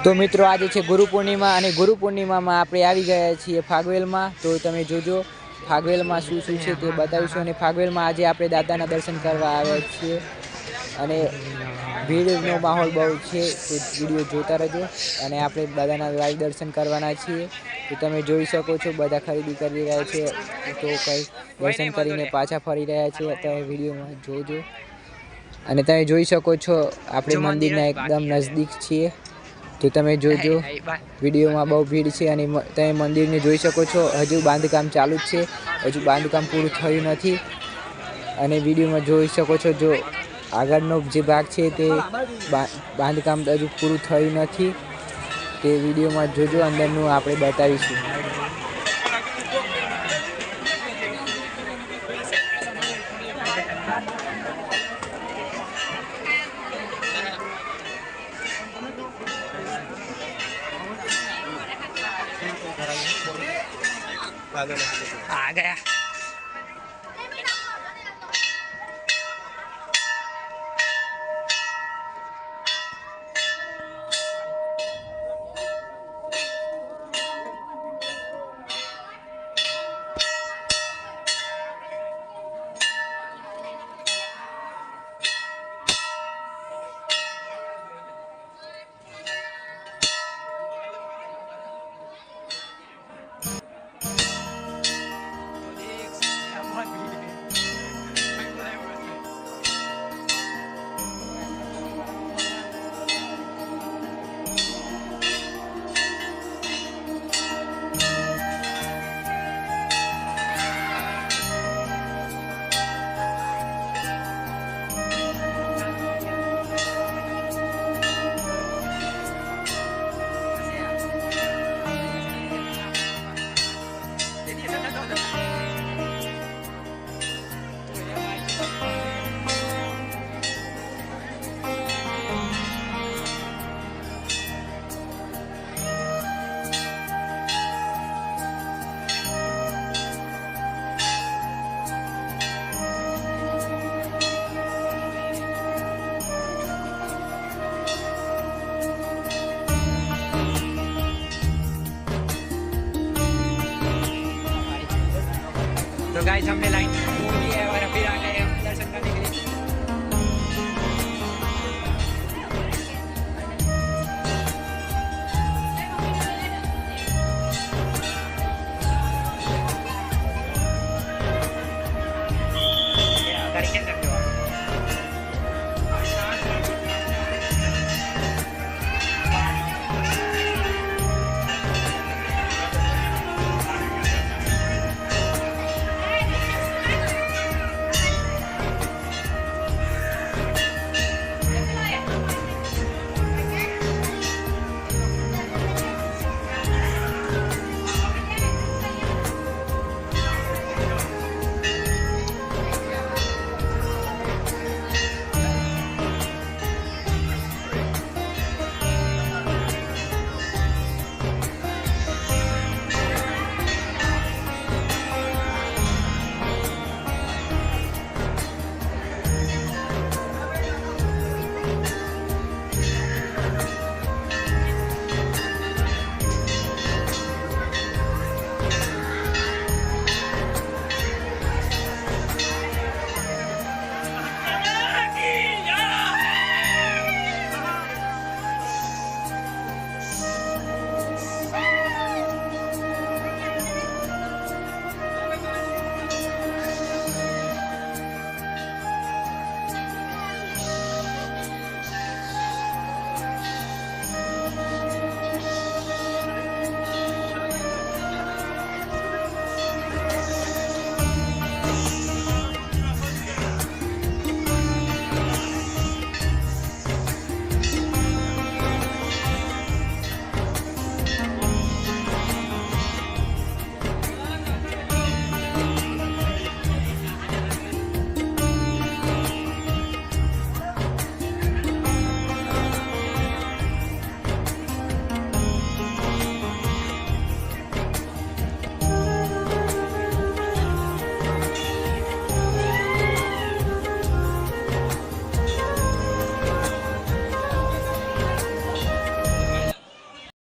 તો મિત્રો આજે છે ગુરુ પૂર્ણિમા અને ગુરુ પૂર્ણિમામાં આપણે આવી ગયા છીએ ફાગવેલમાં। તો તમે જોજો ફાગવેલમાં શું શું છે તે બતાવીશું અને ફાગવેલમાં આજે આપણે દાદાના દર્શન કરવા આવ્યા છીએ અને ભીડનો માહોલ બહુ છે તો વિડીયો જોતા રહેજો અને આપણે દાદાના લાઈવ દર્શન કરવાના છીએ। તો તમે જોઈ શકો છો બધા ખરીદી કરી રહ્યા છે તો કઈ દર્શન કરીને પાછા ફરી રહ્યા છે તમે વિડીયોમાં જોજો અને તમે જોઈ શકો છો આપણે મંદિરના એકદમ નજદીક છીએ તો તમે જોજો વિડીયોમાં બહુ ભીડ છે અને તમે મંદિરને જોઈ શકો છો હજુ બાંધકામ ચાલુ જ છે હજુ બાંધકામ પૂરું થયું નથી અને વિડીયોમાં જોઈ શકો છો જો આગળનો જે ભાગ છે તે બાંધકામ હજુ પૂરું થયું નથી તે વિડીયોમાં જોજો અંદરનું આપણે બતાવીશું। आ गया तो गाइस हमने लाइन